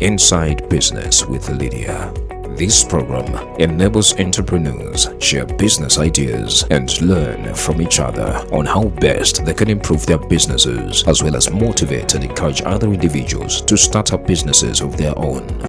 Inside Business with Lydia. This program enables entrepreneurs share business ideas and learn from each other on how best they can improve their businesses, as well as motivate and encourage other individuals to start up businesses of their own.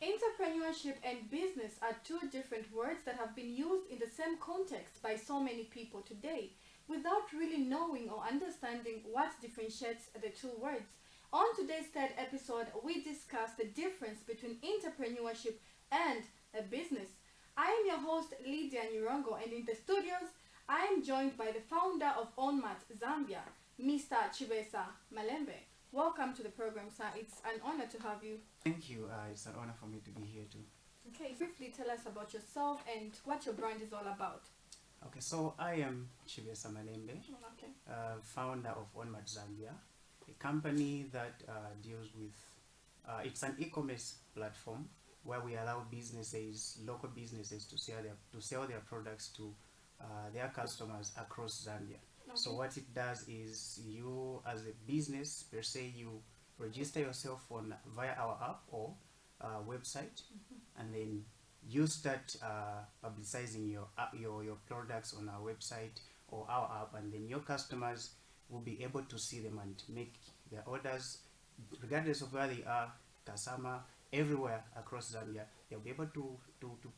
Entrepreneurship and business are two different words that have been used in the same context by so many people today, without really knowing or understanding what differentiates the two words. On today's third episode, we discuss the difference between entrepreneurship and a business. I am your host, Lydia Nyirongo, and in the studios, I am joined by the founder of OnMat Zambia, Mr. Chibesa Malembe. Welcome to the program, sir. It's an honor to have you. Thank you. It's an honor for me to be here too. Okay, briefly tell us about yourself and what your brand is all about. Okay, so I am Chibesa Malembe, Okay. founder of OnMat Zambia, a company that deals with, it's an e-commerce platform where we allow businesses, local businesses, to sell their products to their customers across Zambia. Okay. So what it does is, you as a business per se, you register yourself via our app or website, and then you start publicizing your products on our website or our app, and then your customers will be able to see them and make their orders regardless of where they are, Kasama, everywhere across Zambia. They'll be able to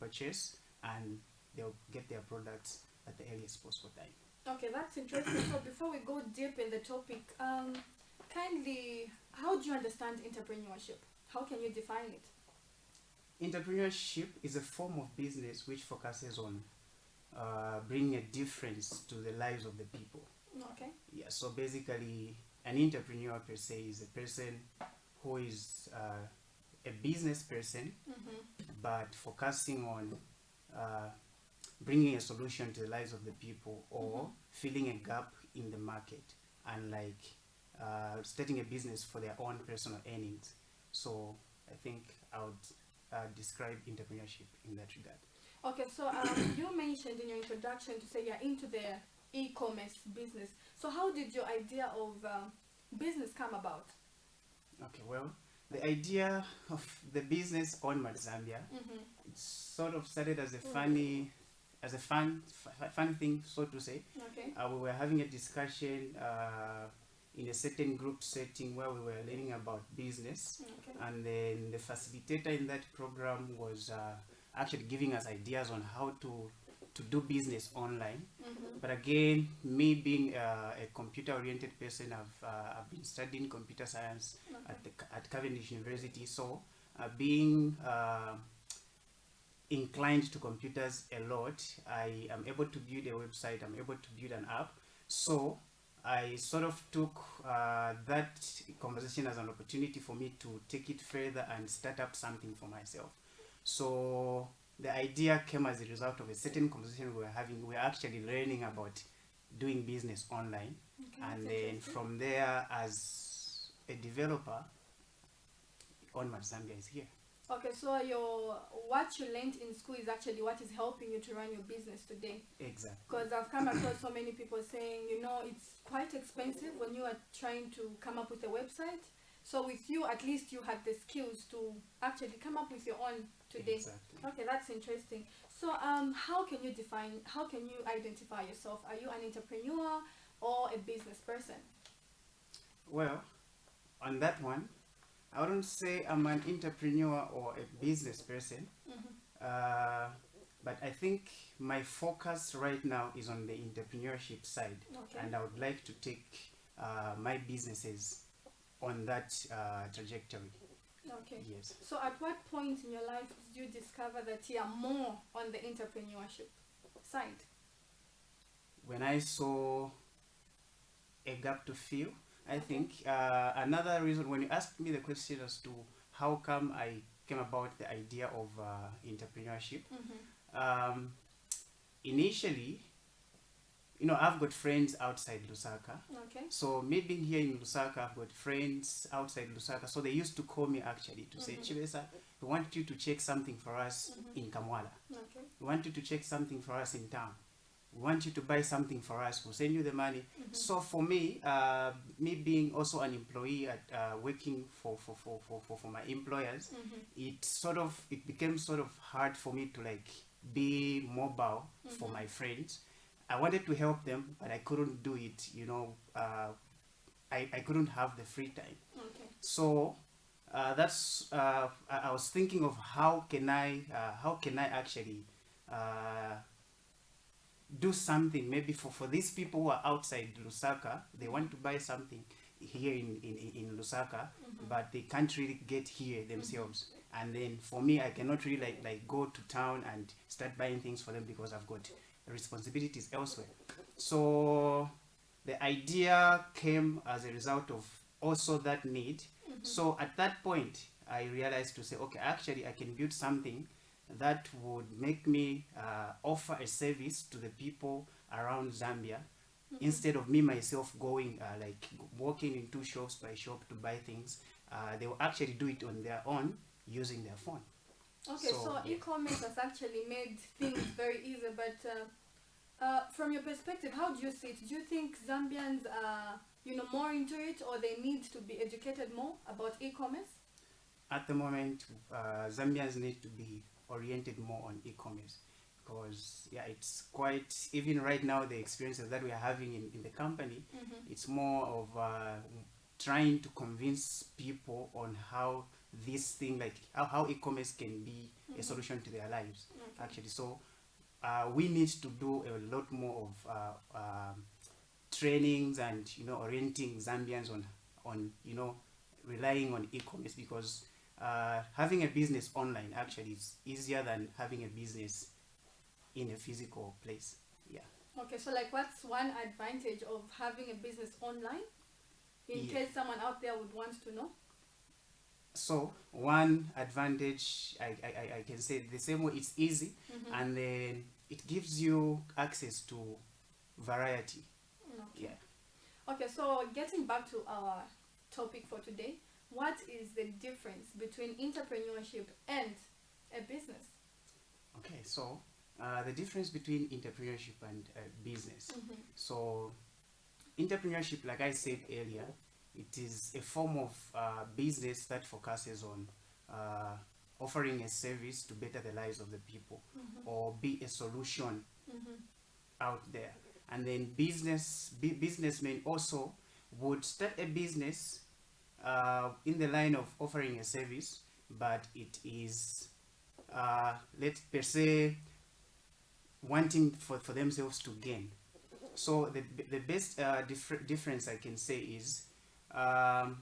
purchase, and they'll get their products at the earliest possible time. Okay, that's interesting. So before we go deep in the topic, kindly, how do you understand entrepreneurship? How can you define it? Entrepreneurship is a form of business which focuses on bringing a difference to the lives of the people. Okay. Yeah, so basically, an entrepreneur per se is a person who is a business person, but focusing on bringing a solution to the lives of the people, or filling a gap in the market, and starting a business for their own personal earnings. So I think I would describe entrepreneurship in that regard. Okay, so you mentioned in your introduction to say you're into the e-commerce business. So how did your idea of business come about? Okay, well, the idea of the business OnMat Zambia, it sort of started as a fun thing, so to say. Okay. We were having a discussion in a certain group setting where we were learning about business, and then the facilitator in that program was actually giving us ideas on how to do business online. But again, me being a computer-oriented person, I've been studying computer science at Cavendish University. So being inclined to computers a lot, I am able to build a website, I'm able to build an app. So I sort of took that conversation as an opportunity for me to take it further and start up something for myself. So the idea came as a result of a certain conversation we were having. We were actually learning about doing business online. And then from there, as a developer, OnMat Zambia is here. Okay, so what you learned in school is actually what is helping you to run your business today. Exactly. Because I've come across so many people saying, it's quite expensive when you are trying to come up with a website. So with you, at least you had the skills to actually come up with your own today. Exactly. Okay, that's interesting. So how can you identify yourself? Are you an entrepreneur or a business person? Well, on that one, I wouldn't say I'm an entrepreneur or a business person, but I think my focus right now is on the entrepreneurship side, and I would like to take my businesses on that trajectory. Okay. Yes. So at what point in your life did you discover that you are more on the entrepreneurship side? When I saw a gap to fill, I think another reason, when you asked me the question as to how come I came about the idea of entrepreneurship, initially, I've got friends outside Lusaka. Okay. So me being here in Lusaka, I've got friends outside Lusaka. So they used to call me actually to say, Chibesa, we want you to check something for us in Kamwala. Okay. We want you to check something for us in town. we want you to buy something for us, we'll send you the money. So for me, me being also an employee at working for my employers, it became sort of hard for me to like be mobile for my friends. I wanted to help them, but I couldn't do it, you know. I couldn't have the free time. Okay. So I was thinking of how can I actually do something maybe for these people who are outside Lusaka. They want to buy something here in Lusaka, but they can't really get here themselves. And then for me, I cannot really like go to town and start buying things for them because I've got responsibilities elsewhere. So the idea came as a result of also that need. So at that point, I realized to say, okay, actually I can build something that would make me offer a service to the people around Zambia, instead of me myself going like walking into shops by shop to buy things. They will actually do it on their own using their phone. Okay, so yeah. e-commerce has actually made things very easy, but from your perspective, how do you see it? Do you think Zambians are, more into it, or they need to be educated more about e-commerce? At the moment, Zambians need to be oriented more on e-commerce, because it's quite, even right now, the experiences that we are having in the company, it's more of trying to convince people on how this thing, like how e-commerce can be a solution to their lives, actually. So we need to do a lot more of trainings and orienting Zambians on relying on e-commerce, because having a business online actually is easier than having a business in a physical place. Yeah. Okay, so like what's one advantage of having a business online, in case someone out there would want to know? So one advantage I can say the same way, it's easy, and then it gives you access to variety. Okay. Okay, so getting back to our topic for today, what is the difference between entrepreneurship and a business? Okay, so the difference between entrepreneurship and business. So entrepreneurship, like I said earlier, it is a form of business that focuses on offering a service to better the lives of the people, or be a solution out there. And then businessmen also would start a business in the line of offering a service, but it is let's per se wanting for themselves to gain. So the best difference I can say is a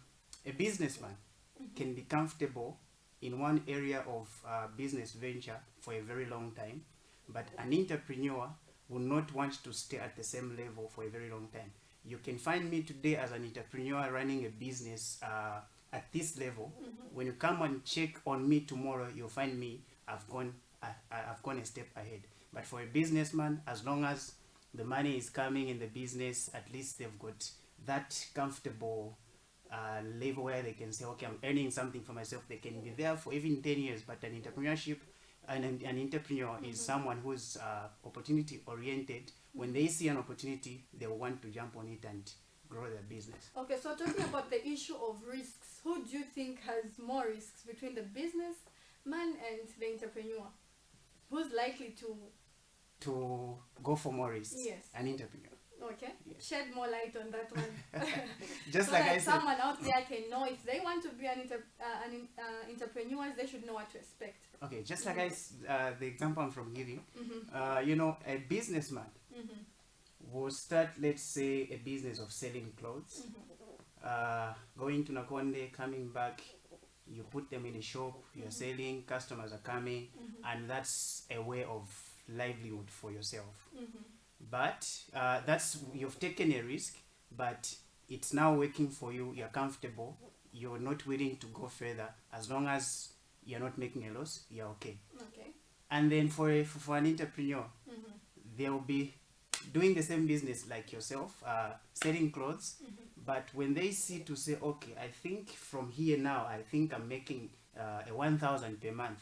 businessman can be comfortable in one area of business venture for a very long time, but an entrepreneur will not want to stay at the same level for a very long time. You can find me today as an entrepreneur running a business at this level. When you come and check on me tomorrow, you'll find me I've gone a step ahead. But for a businessman, as long as the money is coming in the business, at least they've got that comfortable level where they can say, okay, I'm earning something for myself. They can be there for even 10 years. But an entrepreneurship, an entrepreneur is someone who's opportunity oriented. When they see an opportunity, they will want to jump on it and grow their business. Okay, so talking about the issue of risks, who do you think has more risks between the businessman and the entrepreneur? Who's likely to go for more risks? Yes. An entrepreneur. Okay. Yes. Shed more light on that one. Just so like that I said, someone out there can know if they want to be an entrepreneurs, they should know what to expect. Okay, just like the example I'm from giving, a businessman will start, let's say, a business of selling clothes, going to Nakonde, coming back, you put them in a shop, you're selling, customers are coming, and that's a way of livelihood for yourself. But you've taken a risk, but it's now working for you, you're comfortable, you're not willing to go further. As long as you're not making a loss, you're okay. Okay. And then for an entrepreneur, they will be doing the same business like yourself, selling clothes, but when they see to say, okay, I think from here now, I think I'm making a 1,000 per month.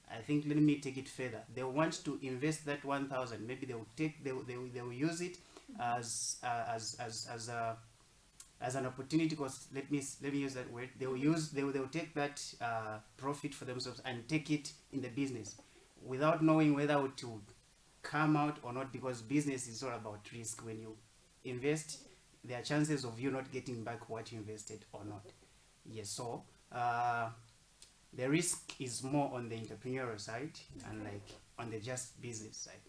I think let me take it further. They want to invest that 1,000. Maybe they will use it as an opportunity. Because let me use that word. They will take that profit for themselves and take it in the business without knowing whether to come out or not, because business is all about risk. When you invest, there are chances of you not getting back what you invested or not. Yes, so the risk is more on the entrepreneurial side and like on the just business side.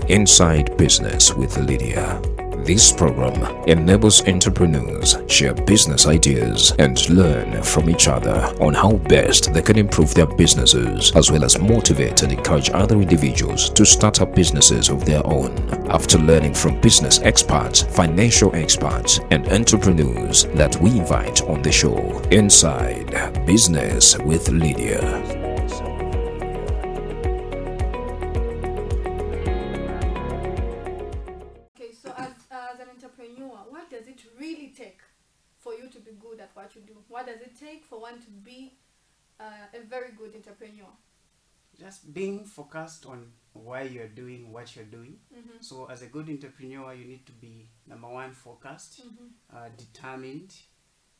Inside Business with Lydia. This program enables entrepreneurs share business ideas and learn from each other on how best they can improve their businesses, as well as motivate and encourage other individuals to start up businesses of their own. After learning from business experts, financial experts, and entrepreneurs that we invite on the show, Inside Business with Lydia. What does it really take for you to be good at what you do? What does it take for one to be a very good entrepreneur? Just being focused on why you're doing what you're doing. So as a good entrepreneur, you need to be, number one, focused, determined,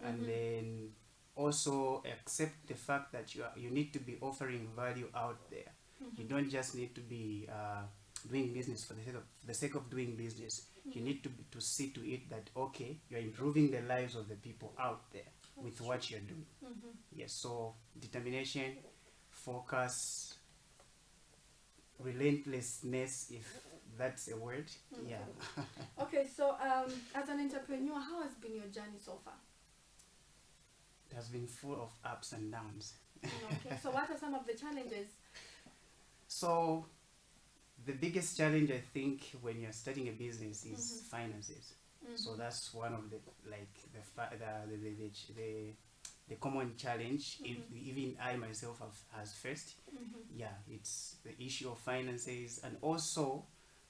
and then also accept the fact that you need to be offering value out there. You don't just need to be doing business for the sake of doing business. You need to see to it that, okay, you're improving the lives of the people out there with what you're doing. Yes, so determination, focus, relentlessness, if that's a word. Yeah. Okay, so as an entrepreneur, how has been your journey so far? It has been full of ups and downs. Okay, so what are some of the challenges? So the biggest challenge, I think, when you're starting a business is finances. So that's one of the the common challenge. Even I myself has faced. Yeah, it's the issue of finances, and also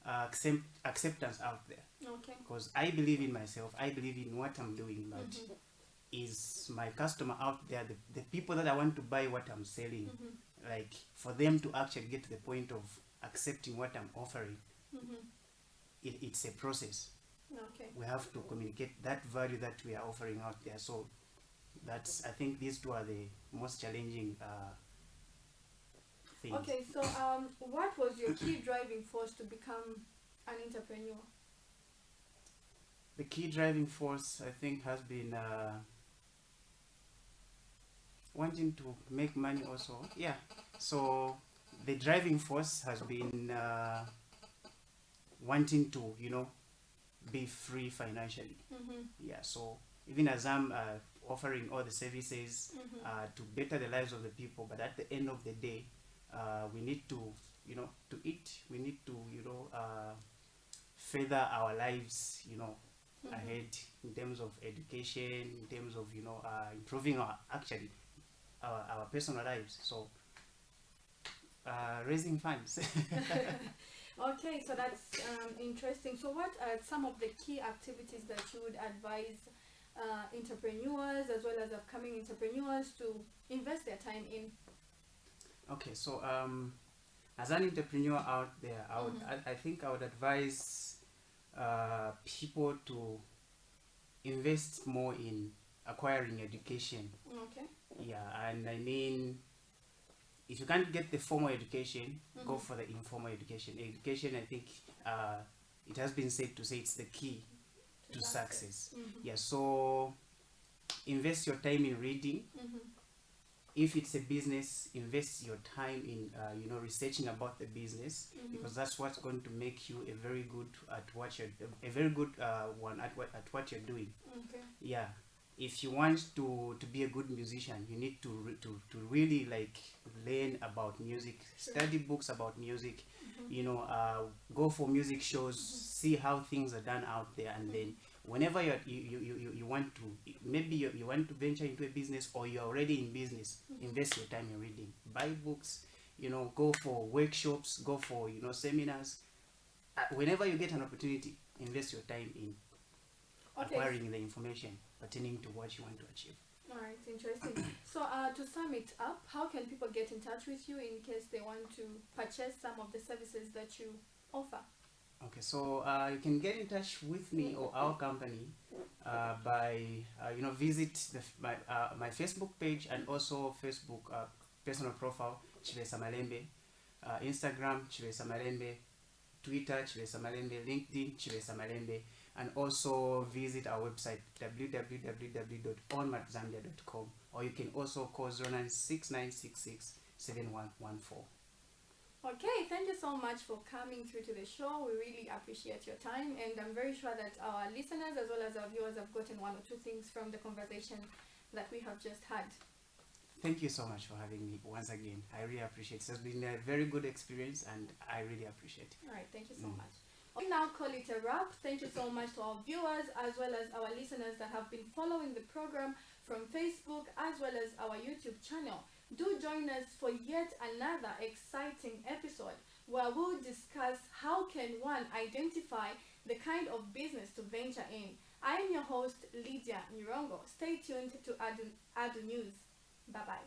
acceptance out there. Okay. Because I believe in myself, I believe in what I'm doing, but is my customer out there, the people that I want to buy what I'm selling, like for them to actually get to the point of accepting what I'm offering, it's a process. Okay. We have to communicate that value that we are offering out there. So that's, I think these two are the most challenging things. Okay, so what was your key driving force to become an entrepreneur? The key driving force, I think, has been wanting to make money also. Yeah, so the driving force has been wanting to, be free financially. Yeah, so even as I'm offering all the services to better the lives of the people, but at the end of the day, we need to, to eat. We need to, further our lives, ahead in terms of education, in terms of, improving our personal lives. So raising funds. Okay, so that's interesting. So what are some of the key activities that you would advise entrepreneurs as well as upcoming entrepreneurs to invest their time in? Okay, so as an entrepreneur out there, I think I would advise people to invest more in acquiring education. Okay. Yeah, and I mean, if you can't get the formal education, go for the informal education. Education, I think, it has been said to say it's the key to success. Yeah, so invest your time in reading. If it's a business, invest your time in researching about the business, because that's what's going to make you a very good at what you're one at what you're doing. Okay. Yeah. If you want to be a good musician, you need to really like learn about music, study books about music, go for music shows, see how things are done out there, and then whenever you want to, maybe you want to venture into a business, or you're already in business, invest your time in reading, buy books, go for workshops, go for seminars, whenever you get an opportunity, invest your time in Okay. acquiring the information pertaining to what you want to achieve. All right, interesting. So, to sum it up, how can people get in touch with you in case they want to purchase some of the services that you offer? Okay, so you can get in touch with me or our company by visit my Facebook page and also Facebook personal profile Chivesa Malembe, Instagram Chivesa Malembe, Twitter Chivesa Malembe, LinkedIn Chivesa Malembe, and also visit our website www.onmatzambia.com, or you can also call 0969667114. Okay, thank you so much for coming through to the show. We really appreciate your time, and I'm very sure that our listeners as well as our viewers have gotten one or two things from the conversation that we have just had. Thank you so much for having me once again. I really appreciate it. It has been a very good experience, and I really appreciate it. All right, thank you so much. We now call it a wrap. Thank you so much to our viewers as well as our listeners that have been following the program from Facebook as well as our YouTube channel. Do join us for yet another exciting episode where we'll discuss how can one identify the kind of business to venture in. I am your host, Lydia Nirongo. Stay tuned to Adu News. Bye-bye.